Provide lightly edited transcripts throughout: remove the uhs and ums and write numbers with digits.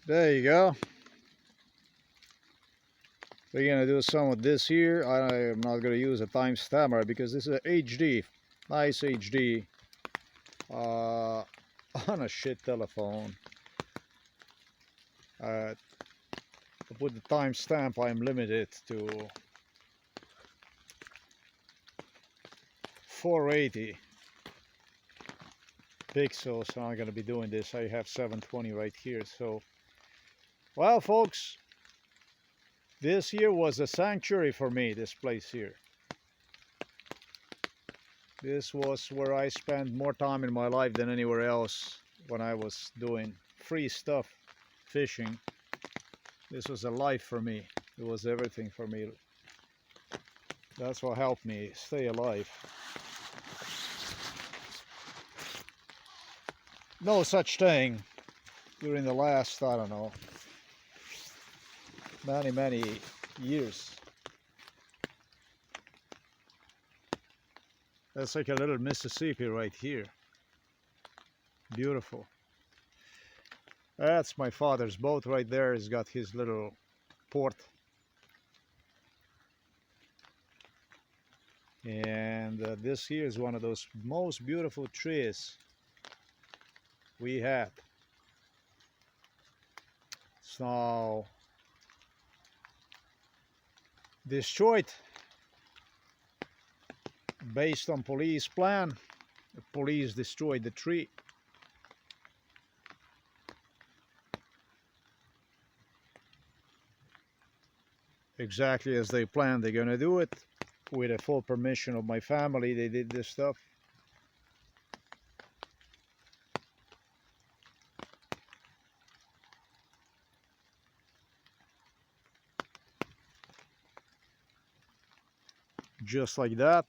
There you go. We're gonna do some of this here. I am not gonna use a timestamper because this is a HD, nice HD, on a shit telephone. With the timestamp, I'm limited to 480 pixels. So I'm gonna be doing this. I have 720 right here. So, well, folks, this here was a sanctuary for me. This place here. This was where I spent more time in my life than anywhere else when I was doing free stuff, fishing. This was a life for me. It was everything for me. That's what helped me stay alive. No such thing during the last, I don't know, many years. That's like a little Mississippi right here. Beautiful. That's my father's boat right there. He's got his little port. And this here is one of those most beautiful trees we had. So destroyed based on police plan. The police destroyed the tree. Exactly as they planned. They're gonna do it with the full permission of my family. They did this stuff. Just like that.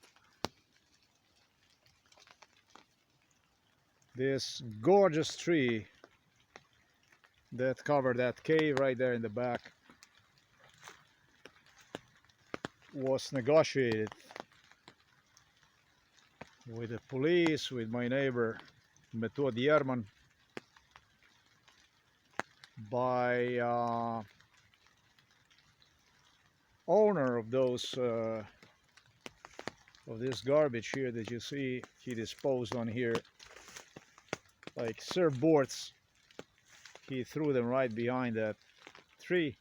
This gorgeous tree that covered that cave right there in the back was negotiated with the police, with my neighbor Method Yerman, by owner of those of this garbage here that you see he disposed on here, like surfboards. He threw them right behind that tree.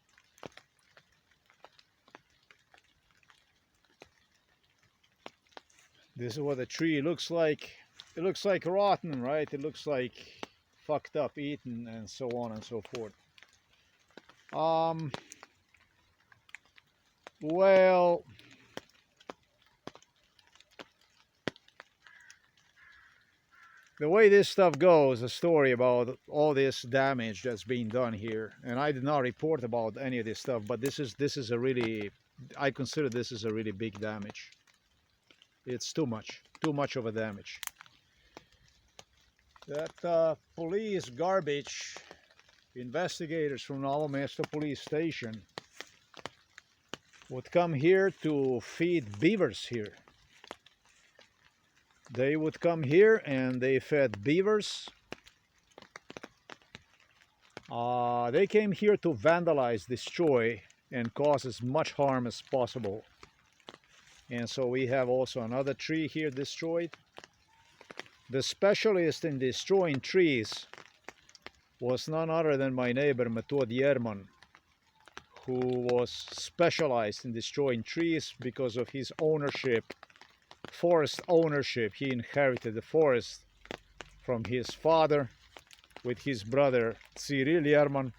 This is what the tree looks like. It looks like rotten, right? It looks like fucked up, eaten, and so on and so forth. Well, the way this stuff goes, a story about all this damage that's being done here, and I did not report about any of this stuff, but this is a really, I consider this is a really big damage. It's too much of a damage. That police garbage, investigators from Novo Mesto police station would come here to feed beavers here. They would come here and they fed beavers. They came here to vandalize, destroy, and cause as much harm as possible. And so we have also another tree here destroyed. The specialist in destroying trees was none other than my neighbor Method Yerman, who was specialized in destroying trees because of his ownership, forest ownership. He inherited the forest from his father with his brother Cyril Yerman,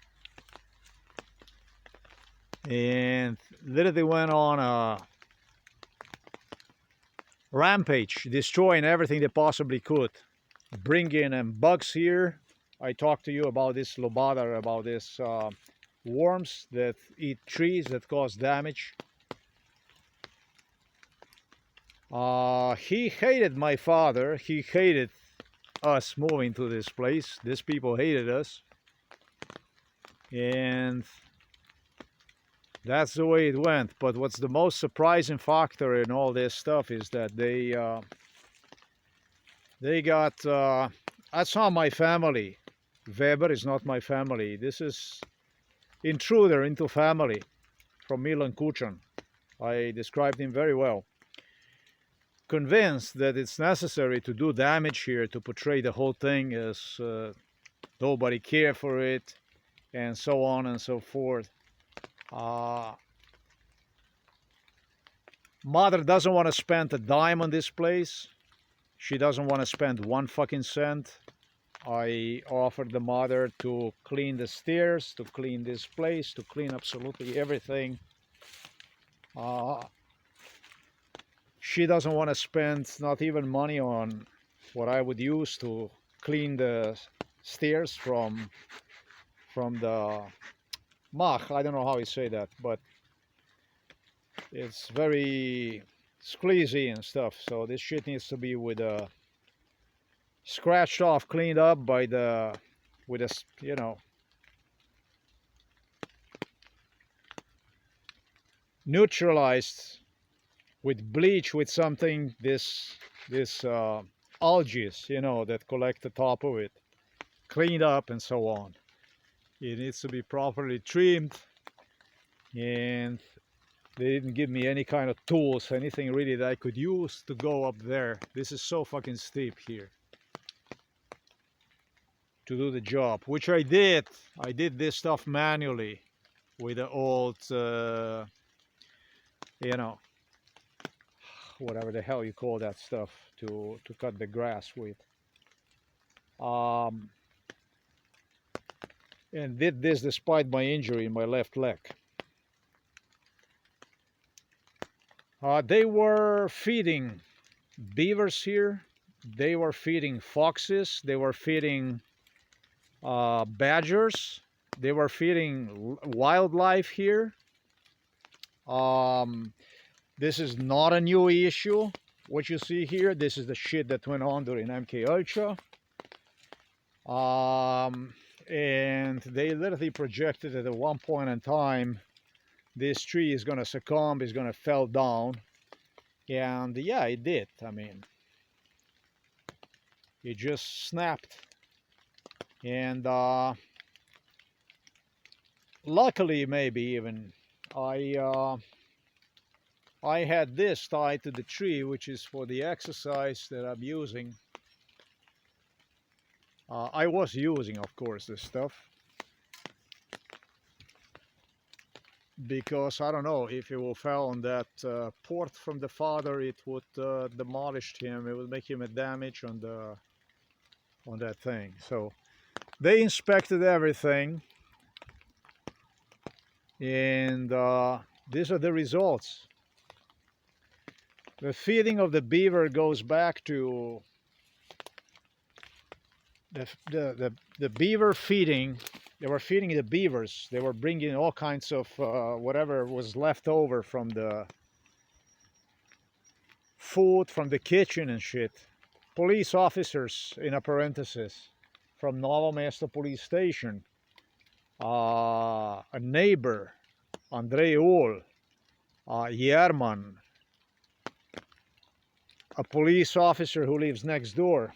and literally went on a rampage, destroying everything they possibly could, bringing in bugs here. I talked to you about this lobata, about this worms that eat trees that cause damage. He hated my father. He hated us moving to this place. These people hated us, and that's the way it went. But what's the most surprising factor in all this stuff is that they got, that's how my family Weber is not my family. This is intruder into family from Milan Kuchan. I described him very well. Convinced that it's necessary to do damage here to portray the whole thing as nobody cared for it, and so on and so forth. Mother doesn't want to spend a dime on this place. She doesn't want to spend one fucking cent. I offered the mother to clean the stairs, to clean this place, to clean absolutely everything. She doesn't want to spend not even money on what I would use to clean the stairs from the mach. I don't know how you say that, but it's very squeezy and stuff. So this shit needs to be with scratched off, cleaned up by the with a, you know, neutralized with bleach, with something, this algae, you know, that collect the top of it, cleaned up and so on. It needs to be properly trimmed, and they didn't give me any kind of tools, anything really that I could use to go up there. This is so fucking steep here to do the job, which I did. I did this stuff manually with the old, you know, whatever the hell you call that stuff to cut the grass with. And did this despite my injury in my left leg. They were feeding beavers here. They were feeding foxes. They were feeding badgers. They were feeding wildlife here. This is not a new issue. What you see here, this is the shit that went on during MK Ultra. And they literally projected that at one point in time this tree is going to succumb, is going to fall down. And yeah, it did. I mean, it just snapped. And luckily, maybe even, I had this tied to the tree, which is for the exercise that I'm using. I was using, of course, this stuff, because I don't know if it will fall on that port from the father, it would demolish him. It would make him a damage on that thing. So they inspected everything, and these are the results. The feeding of the beaver goes back to the beaver feeding. They were feeding the beavers. They were bringing all kinds of whatever was left over from the food from the kitchen and shit. Police officers, in a parenthesis, from Novo Mesto police station, a neighbor, Andrei Uhl, Yerman, a police officer who lives next door.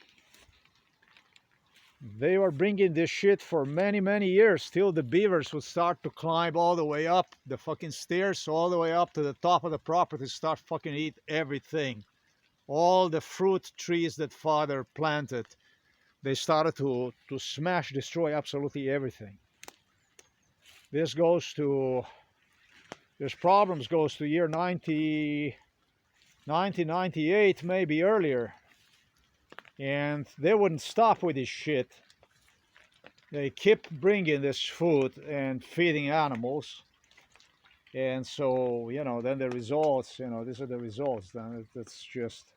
They were bringing this shit for many, many years till the beavers would start to climb all the way up the fucking stairs, all the way up to the top of the property, start fucking eat everything. All the fruit trees that father planted, they started to smash, destroy absolutely everything. This problems goes to year 1998, maybe earlier. And they wouldn't stop with this shit. They kept bringing this food and feeding animals. And so, you know, then the results, you know, these are the results. Then it's just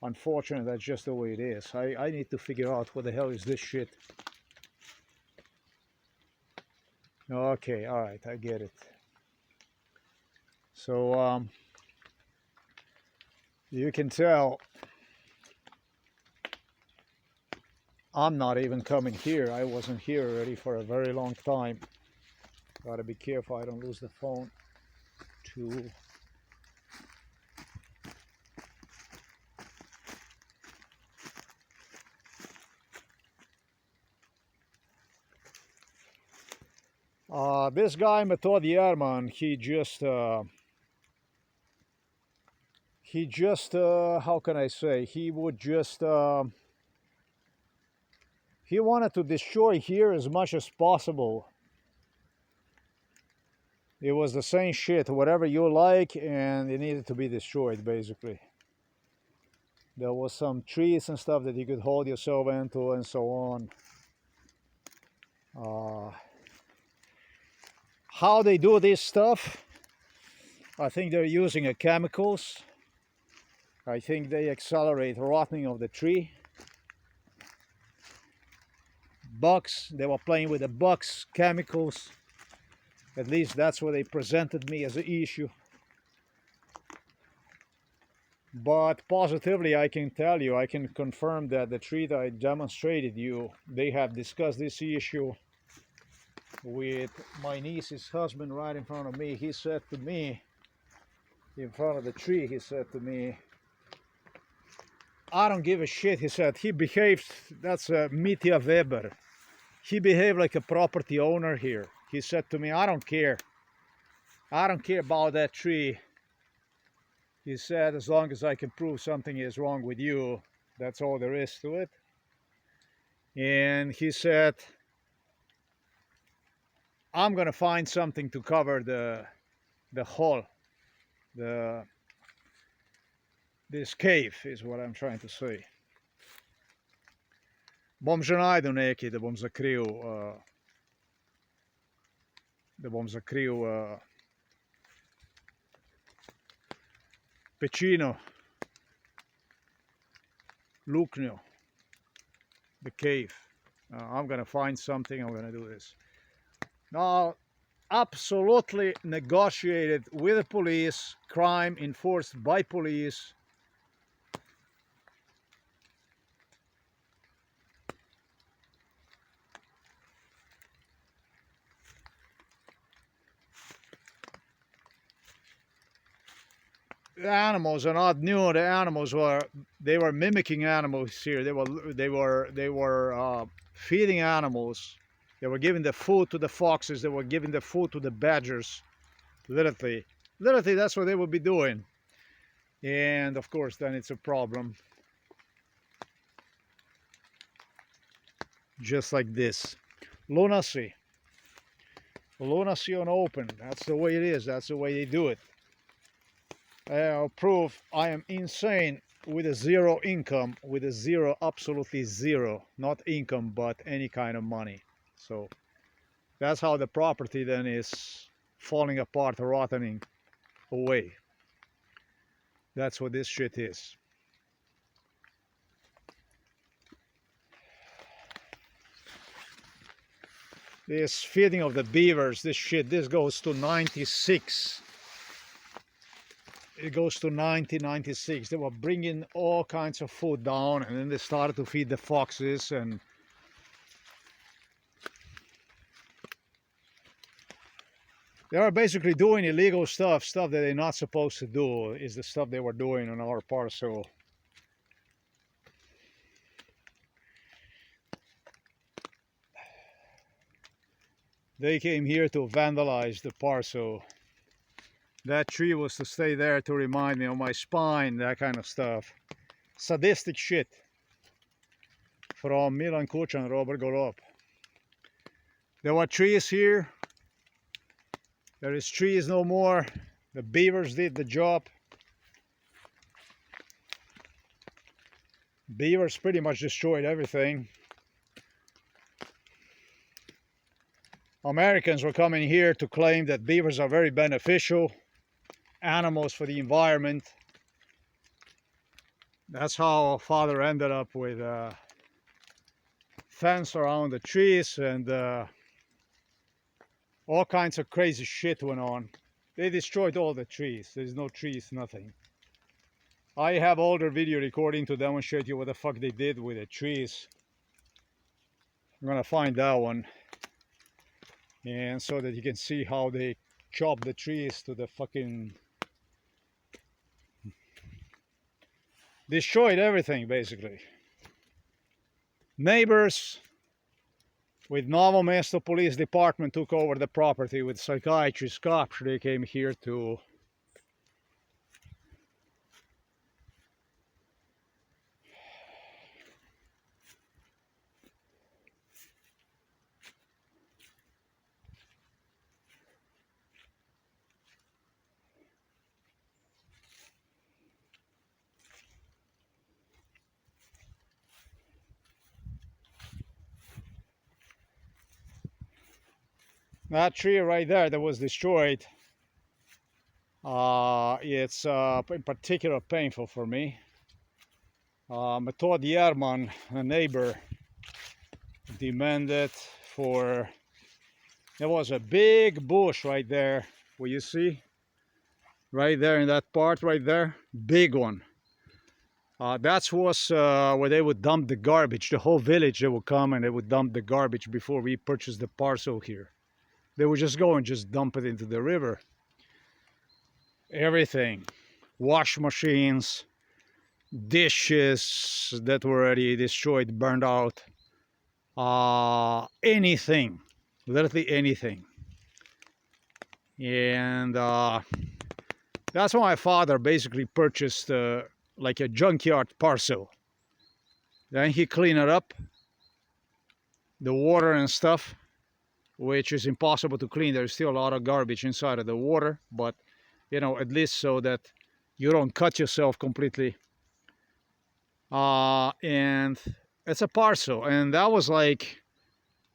unfortunate. That's just the way it is. I need to figure out what the hell is this shit. Okay, all right, I get it. So, you can tell I'm not even coming here. I wasn't here already for a very long time. Gotta be careful I don't lose the phone too. This guy Method Yerman, he just how can I say, he would just he wanted to destroy here as much as possible. It was the same shit, whatever you like, and it needed to be destroyed, basically. There was some trees and stuff that you could hold yourself into and so on. How they do this stuff, I think they're using chemicals. I think they accelerate rotting of the tree. Bugs, they were playing with the bugs, chemicals. At least that's what they presented me as an issue. But positively, I can tell you, I can confirm that the tree that I demonstrated you, they have discussed this issue with my niece's husband right in front of me. He said to me, in front of the tree, he said to me, I don't give a shit. He said, he behaved, that's Mitya Weber. He behaved like a property owner here. He said to me, I don't care. I don't care about that tree. He said, as long as I can prove something is wrong with you, that's all there is to it. And he said, I'm gonna find something to cover the hole, this cave is what I'm trying to say. Bom že najdu neki, da bom zakril pečino, luknjo, the cave. I'm gonna find something, I'm gonna do this. Now, absolutely negotiated with the police, crime enforced by police. The animals are not new. The animals were mimicking animals here. They were feeding animals. They were giving the food to the foxes. They were giving the food to the badgers. Literally, that's what they would be doing. And of course, then it's a problem. Just like this, lunacy on open. That's the way it is. That's the way they do it. I'll prove I am insane with a zero income, with a zero, absolutely zero, not income, but any kind of money. So that's how the property then is falling apart, rotting away. That's what this shit is. This feeding of the beavers, this shit, this goes to 96. It goes to 96. They were bringing all kinds of food down, and then they started to feed the foxes, and they are basically doing illegal stuff that they're not supposed to do is the stuff they were doing on our parcel. They came here to vandalize the parcel. That tree was to stay there to remind me of my spine, that kind of stuff. Sadistic shit from Milan Kuchan and Robert Golob. There were trees here. There is trees no more. The beavers did the job. Beavers pretty much destroyed everything. Americans were coming here to claim that beavers are very beneficial animals for the environment. That's how father ended up with a fence around the trees, and all kinds of crazy shit went on. They destroyed all the trees. There's no trees, nothing. I have older video recording to demonstrate you what the fuck they did with the trees. I'm gonna find that one, and so that you can see how they chop the trees to the fucking, destroyed everything basically. Neighbors With Novo Mesto Police Department took over the property with psychiatrist cops, they came here to that tree right there that was destroyed. It's in particular painful for me. Method Yerman, a neighbor, demanded for. There was a big bush right there. Will you see? Right there in that part right there, big one. That was where they would dump the garbage. The whole village, they would come and they would dump the garbage before we purchased the parcel here. They would just go and just dump it into the river. Everything. Wash machines, dishes that were already destroyed, burned out. Anything. Literally anything. And that's why my father basically purchased like a junkyard parcel. Then he cleaned it up, the water and stuff, which is impossible to clean. There's still a lot of garbage inside of the water, but you know, at least so that you don't cut yourself completely. And it's a parcel, and that was like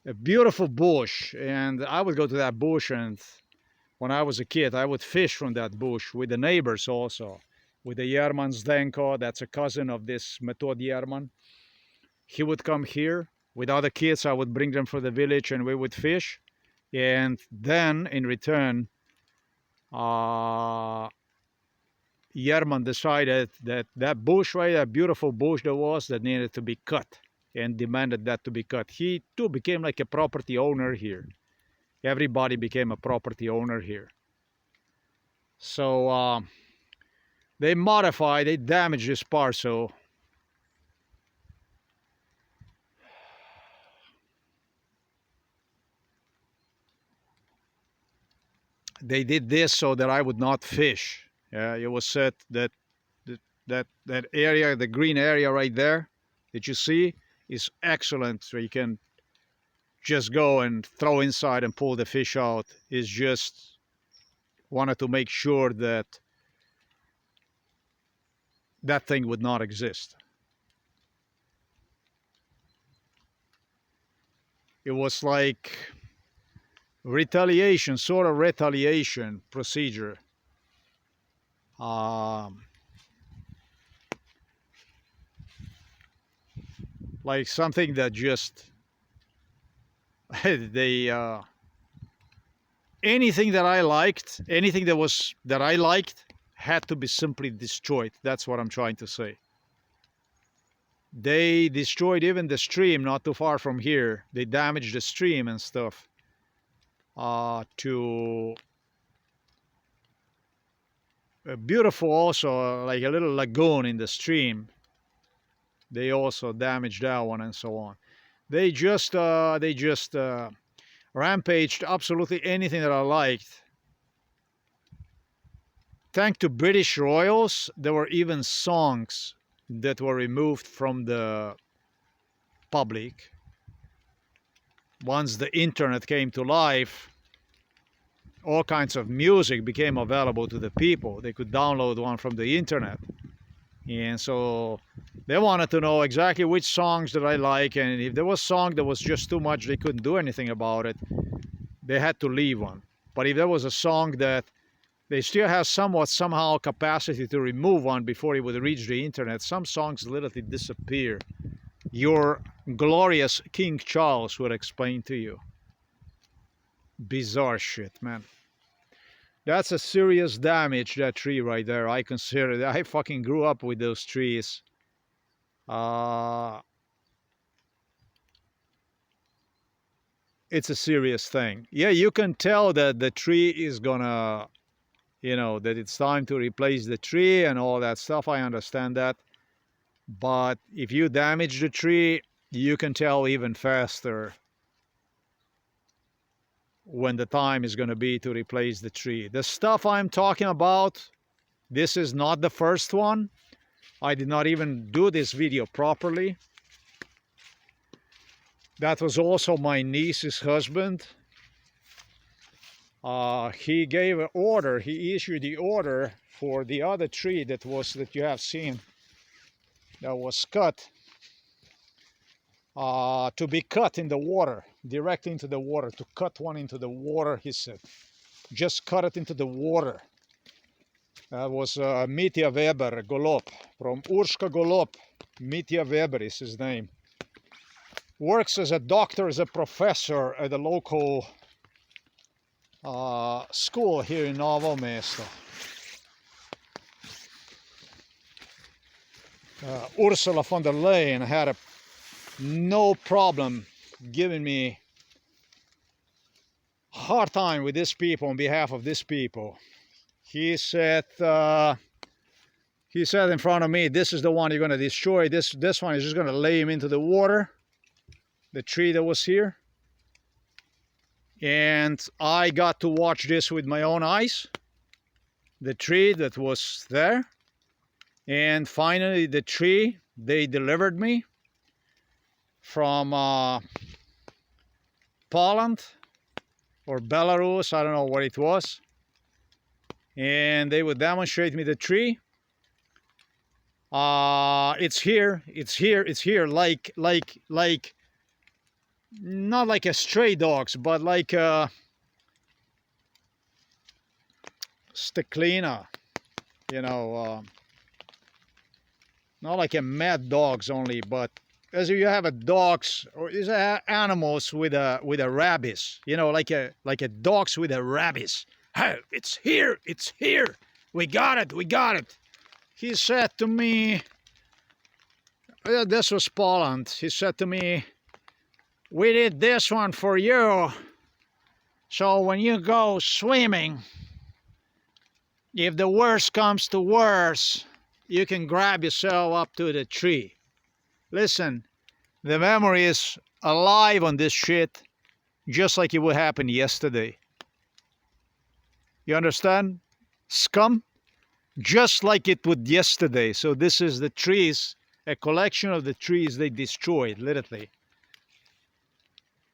a beautiful bush. And I would go to that bush, and when I was a kid, I would fish from that bush with the neighbors also. With the Yerman Zdenko, that's a cousin of this Method Yerman. He would come here with other kids. I would bring them from the village and we would fish. And then in return, Yerman decided that that bush, right, that beautiful bush there was, that needed to be cut, and demanded that to be cut. He too became like a property owner here. Everybody became a property owner here. So they modified, they damaged this parcel. They did this so that I would not fish. It was said that that area, the green area right there that you see, is excellent. So you can just go and throw inside and pull the fish out. Is just wanted to make sure that that thing would not exist. It was like retaliation, sort of retaliation procedure. Like something that just they anything that I liked, anything that I liked had to be simply destroyed. That's what I'm trying to say. They destroyed even the stream not too far from here. They damaged the stream and stuff to a beautiful also like a little lagoon in the stream. They also damaged that one and so on. They just rampaged absolutely anything that I liked. Thanks to British royals, there were even songs that were removed from the public. Once the internet came to life, all kinds of music became available to the people. They could download one from the internet. And so they wanted to know exactly which songs that I like, and if there was a song that was just too much, they couldn't do anything about it. They had to leave one. But if there was a song that they still have somehow capacity to remove one before it would reach the internet, some songs literally disappear. Your glorious King Charles would explain to you. Bizarre shit, man. That's a serious damage, that tree right there. I consider it. I fucking grew up with those trees. It's a serious thing. Yeah, you can tell that the tree is gonna, you know, that it's time to replace the tree and all that stuff. I understand that. But if you damage the tree, you can tell even faster when the time is going to be to replace the tree. The stuff I'm talking about, this is not the first one. I did not even do this video properly. That was also my niece's husband. He gave an order, he issued the order for the other tree that you have seen, that was cut, to be cut in the water, direct into the water, to cut one into the water, he said. Just cut it into the water. That was Mitja Weber Golop, from Urshka Golop. Mitja Weber is his name. Works as a doctor, as a professor at a local school here in Novo Mesto. Ursula von der Leyen had no problem giving me hard time with these people on behalf of these people. He said in front of me, this is the one you're going to destroy. This one is just going to lay him into the water, the tree that was here. And I got to watch this with my own eyes, the tree that was there. And finally the tree they delivered me from Poland or Belarus, I don't know what it was. And they would demonstrate me the tree. It's here, like not like a stray dogs, but like a Steklina, you know, not like a mad dogs only, but as you have a dogs or is animals with a rabies, you know, like a dogs with a rabies. Hey, it's here, we got it. He said to me, this was Poland, he said to me, we did this one for you, so when you go swimming, if the worst comes to worst, you can grab yourself up to the tree. Listen, the memory is alive on this shit, just like it would happen yesterday. You understand? Scum? Just like it would yesterday. So this is the trees, a collection of the trees they destroyed, literally.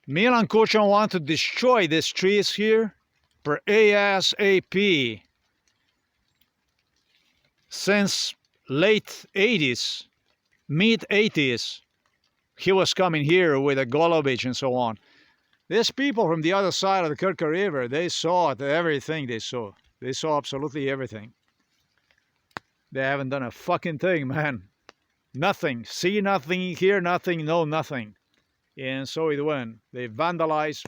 Milan Kučan wanted to destroy these trees here per ASAP. Since late 80s, mid 80s, he was coming here with a Golovic and so on. These people from the other side of the Krka River, they saw everything they saw. They saw absolutely everything. They haven't done a fucking thing, man. Nothing. See nothing, hear nothing, know nothing. And so it went. They vandalized.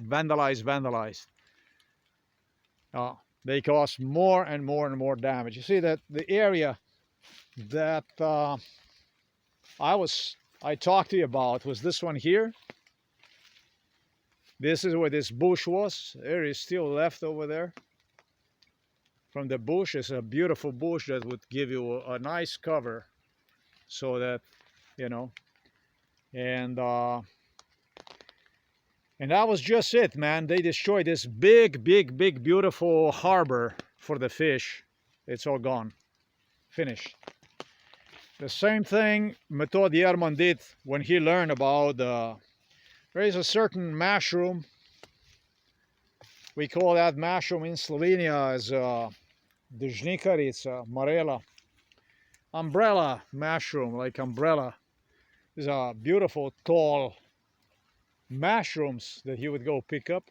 They caused more and more damage. You see that the area that I talked to you about was this one here. This is where this bush was. There is still left over there. From the bush, it's a beautiful bush that would give you a nice cover, so that, you know, and that was just it, man. They destroyed this big, beautiful harbor for the fish. It's all gone. Finished. The same thing Metod Yerman did when he learned about there is a certain mushroom. We call that mushroom in Slovenia as Dežnikarica, Marela. Umbrella mushroom, like umbrella. These are beautiful, tall mushrooms that he would go pick up.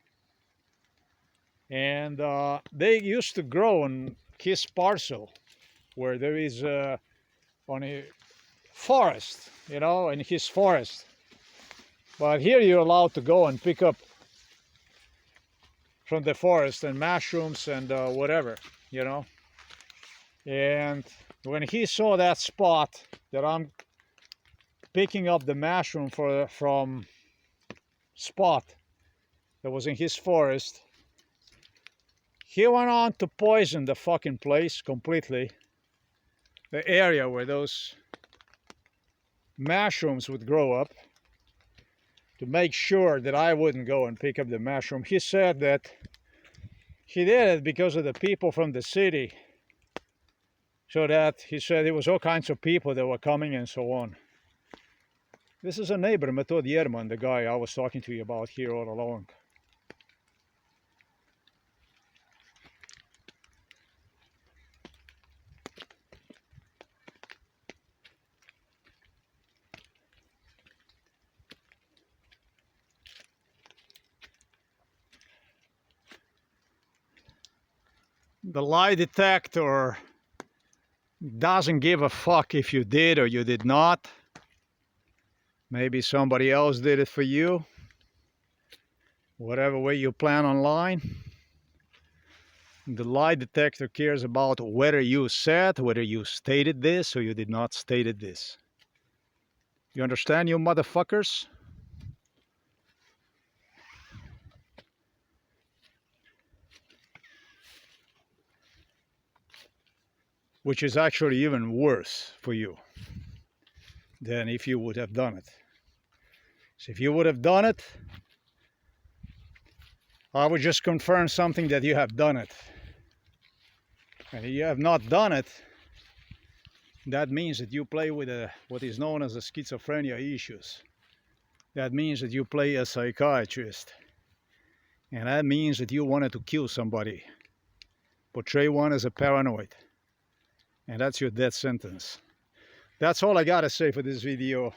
And they used to grow on his parcel, where there is on a forest, you know, in his forest. But here you're allowed to go and pick up from the forest and mushrooms and whatever, you know. And when he saw that spot that I'm picking up the mushroom from spot that was in his forest, he went on to poison the fucking place completely. The area where those mushrooms would grow up. to make sure that I wouldn't go and pick up the mushroom. He said that he did it because of the people from the city. So that he said it was all kinds of people that were coming and so on. This is a neighbor, Metod Yerman, the guy I was talking to you about here all along. The lie detector doesn't give a fuck if you did or you did not. Maybe somebody else did it for you. Whatever way you plan on lying. The lie detector cares about whether you said, whether you stated this or you did not stated this. You understand, you motherfuckers? Which is actually even worse for you than if you would have done it. So if you would have done it, I would just confirm something that you have done it. And if you have not done it, that means that you play with what is known as the schizophrenia issues. That means that you play a psychiatrist. And that means that you wanted to kill somebody. Portray one as a paranoid. And that's your death sentence. That's all I gotta say for this video.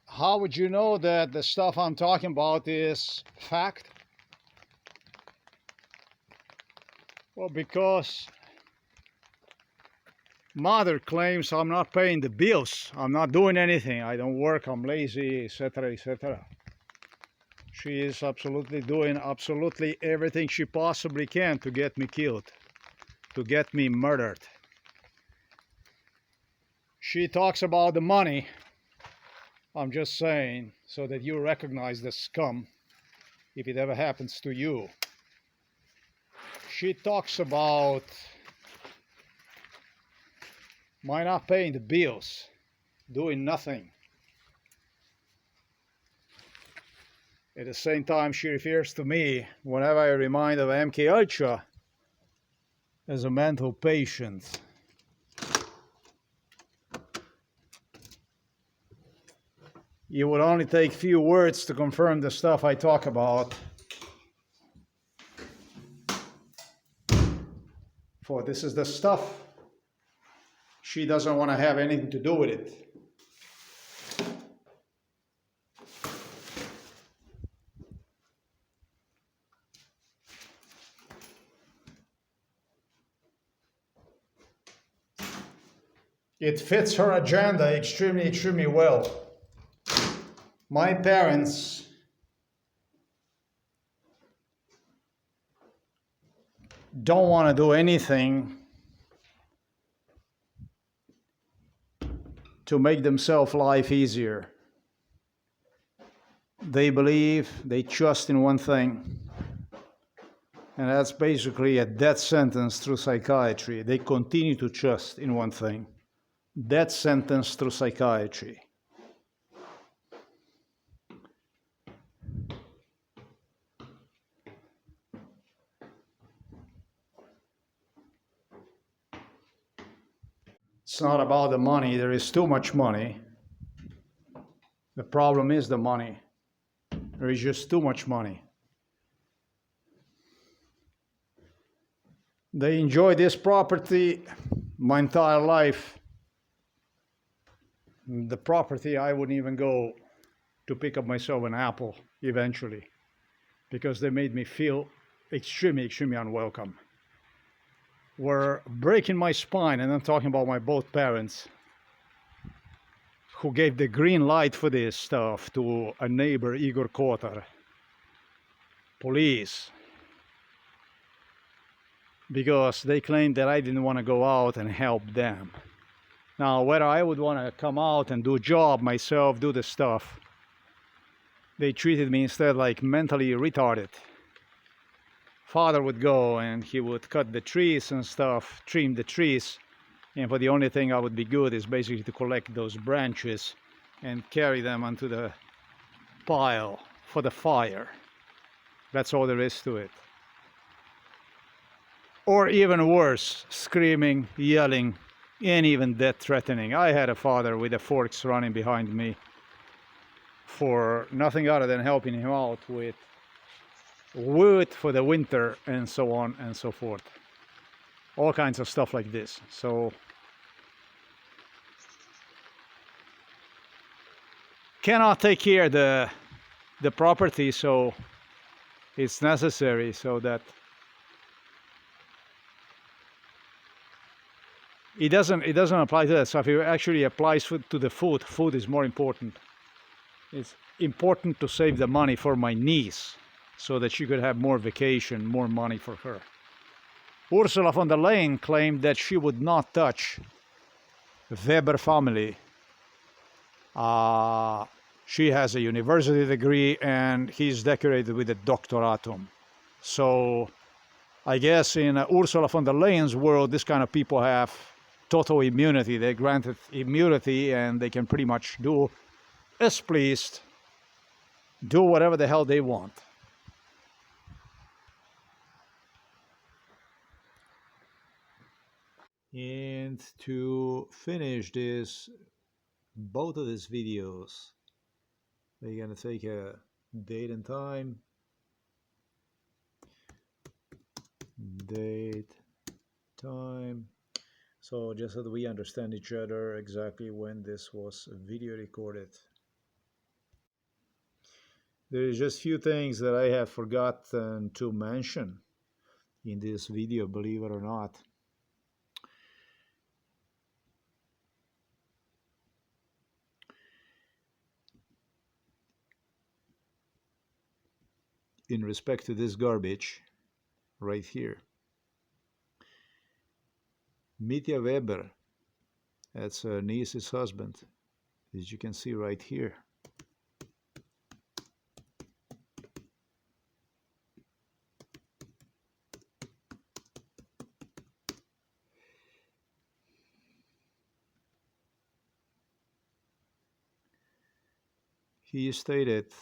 How would you know that the stuff I'm talking about is fact? Well, because mother claims I'm not paying the bills, I'm not doing anything, I don't work, I'm lazy, etc., etc. She is absolutely doing absolutely everything she possibly can to get me killed, to get me murdered. She talks about the money. I'm just saying so that you recognize the scum if it ever happens to you. She talks about my not paying the bills, doing nothing. At the same time, she refers to me, whenever I remind of MK Ultra, as a mental patient. It would only take few words to confirm the stuff I talk about. For this is the stuff. She doesn't want to have anything to do with it. It fits her agenda extremely, extremely well. My parents don't want to do anything to make themselves life easier. They believe, they trust in one thing, and that's basically a death sentence through psychiatry. They continue to trust in one thing. Death sentence through psychiatry. It's not about the money. There is too much money. The problem is the money. There is just too much money. They enjoy this property my entire life. The property, I wouldn't even go to pick up myself an apple eventually, because they made me feel extremely, extremely unwelcome. Were breaking my spine, and I'm talking about my both parents, who gave the green light for this stuff to a neighbor, Igor Kotar, police, because they claimed that I didn't want to go out and help them. Now, whether I would want to come out and do a job myself, do the stuff, they treated me instead like mentally retarded father would go and he would cut the trees and stuff, trim the trees, and for the only thing I would be good is basically to collect those branches and carry them onto the pile for the fire. That's all there is to it. Or even worse, screaming, yelling, and even death threatening. I had a father with the forks running behind me for nothing other than helping him out with wood for the winter and so on and so forth. All kinds of stuff like this. So cannot take care of the property, so it's necessary so that it doesn't apply to that stuff. It actually applies to the food. Food is more important. It's important to save the money for my niece so that she could have more vacation, more money for her. Ursula von der Leyen claimed that she would not touch Weber family. She has a university degree and he's decorated with a doctoratum. So I guess in Ursula von der Leyen's world, this kind of people have total immunity. They're granted immunity and they can pretty much do as pleased, do whatever the hell they want. And to finish both of these videos, we're gonna take a date and time, date, time, so just so that we understand each other exactly when this was video recorded. There is just few things that I have forgotten to mention in this video, believe it or not. In respect to this garbage right here, Mitya Weber, that's her niece's husband, as you can see right here. He stated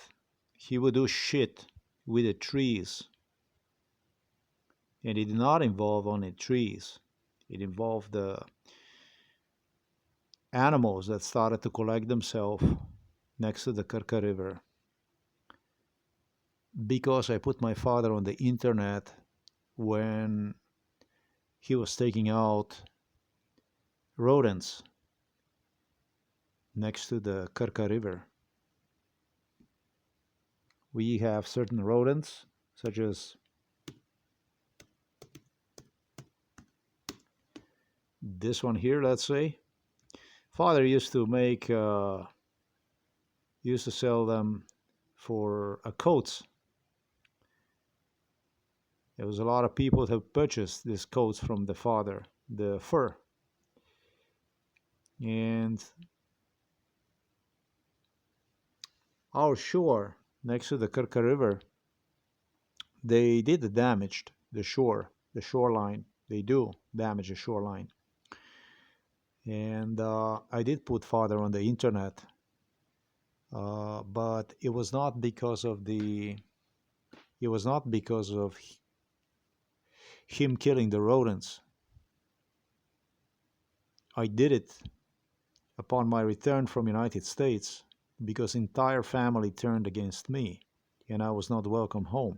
he would do shit with the trees. And it did not involve only trees. It involved the animals that started to collect themselves next to the Krka River. Because I put my father on the internet when he was taking out rodents next to the Krka River. We have certain rodents, such as this one here, let's say. Father used to sell them for coats. There was a lot of people that have purchased these coats from the father, the fur. And our shore next to the Krka River, they did damage the shoreline. They do damage the shoreline. And I did put father on the internet, but it was not because of him killing the rodents. I did it upon my return from United States because entire family turned against me and I was not welcome home.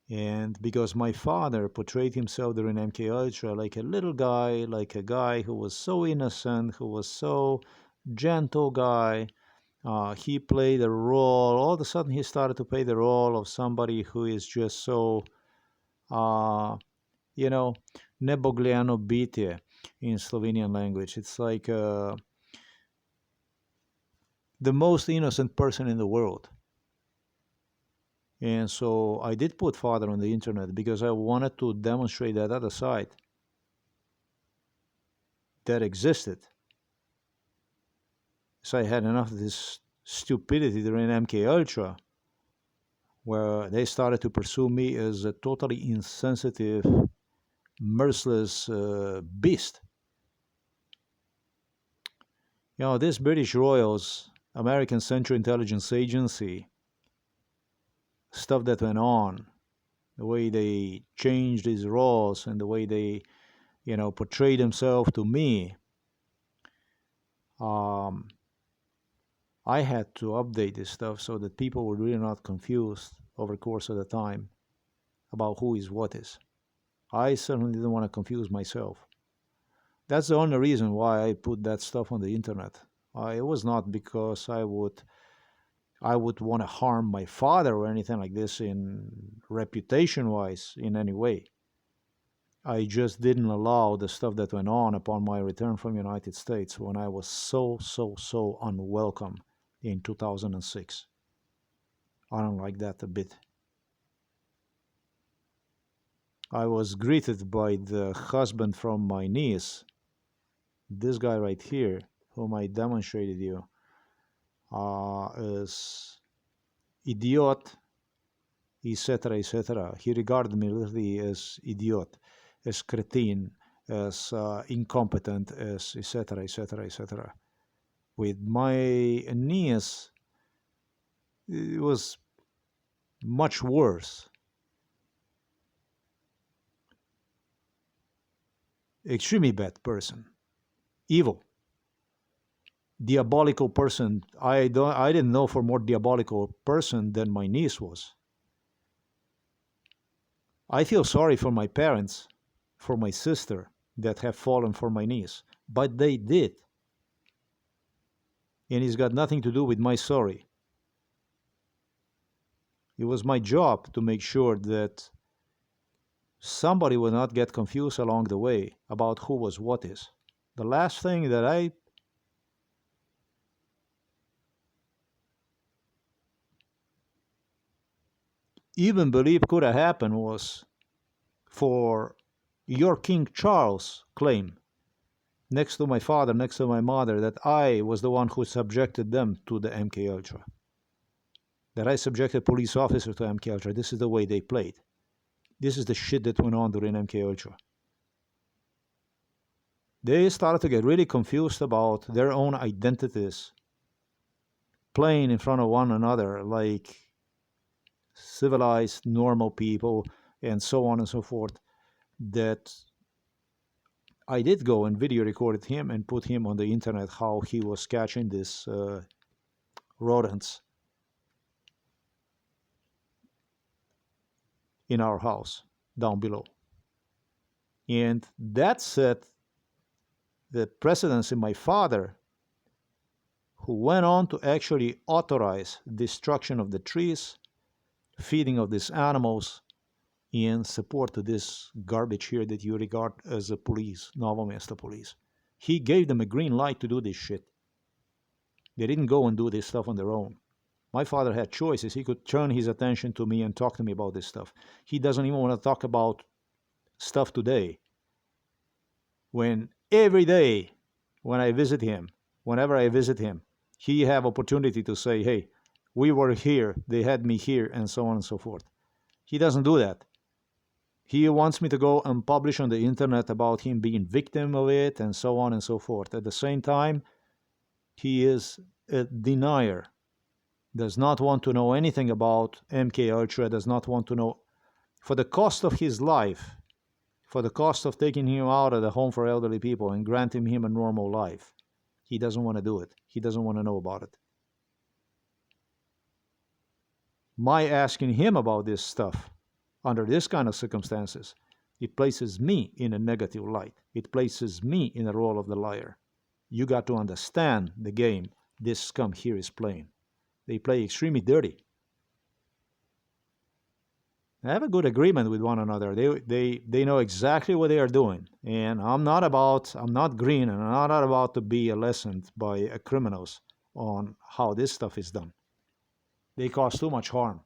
And because my father portrayed himself during MK Ultra like a little guy, like a guy who was so innocent, who was so gentle guy, he played a role. All of a sudden he started to play the role of somebody who is just so, nebogljeno bitje in Slovenian language. It's like the most innocent person in the world. And so I did put father on the internet because I wanted to demonstrate that other side that existed. So I had enough of this stupidity during MK Ultra where they started to pursue me as a totally insensitive, merciless beast. You know, this British Royals, American Central Intelligence Agency, stuff that went on, the way they changed these roles and the way they, portrayed themselves to me, um, I had to update this stuff so that people were really not confused over the course of the time about who is what is. I certainly didn't want to confuse myself. That's the only reason why I put that stuff on the internet. It was not because I would want to harm my father or anything like this in reputation wise in any way. I just didn't allow the stuff that went on upon my return from United States when I was so unwelcome in 2006. I don't like that a bit. I was greeted by the husband from my niece, this guy right here, whom I demonstrated you, is idiot, etc., etc. He regarded me literally as idiot, as cretin, as incompetent, as etc., etc., etc. With my niece, it was much worse. Extremely bad person, evil, diabolical person. I didn't know for more diabolical person than my niece was. I feel sorry for my parents, for my sister that have fallen for my niece, but they did. And it's got nothing to do with my sorry. It was my job to make sure that somebody would not get confused along the way about who was what is. The last thing that I even believe could have happened was for your King Charles claim, next to my father, next to my mother, that I was the one who subjected them to the MK Ultra. That I subjected police officers to MK Ultra. This is the way they played. This is the shit that went on during MK Ultra. They started to get really confused about their own identities, playing in front of one another like civilized, normal people, and so on and so forth, that I did go and video recorded him and put him on the internet how he was catching these rodents in our house down below. And that set the precedence in my father, who went on to actually authorize destruction of the trees, feeding of these animals, in support to this garbage here that you regard as the police, Novo Mesto police. He gave them a green light to do this shit. They didn't go and do this stuff on their own. My father had choices. He could turn his attention to me and talk to me about this stuff. He doesn't even want to talk about stuff today. When every day when I visit him, whenever I visit him, he have opportunity to say, hey, we were here, they had me here, and so on and so forth. He doesn't do that. He wants me to go and publish on the internet about him being victim of it and so on and so forth. At the same time, he is a denier, does not want to know anything about MK Ultra, does not want to know, for the cost of his life, for the cost of taking him out of the home for elderly people and granting him a normal life. He doesn't want to do it. He doesn't want to know about it. My asking him about this stuff under this kind of circumstances, it places me in a negative light. It places me in the role of the liar. You got to understand the game this scum here is playing. They play extremely dirty. They have a good agreement with one another. They know exactly what they are doing. And I'm not green, and I'm not about to be lessened by criminals on how this stuff is done. They cause too much harm.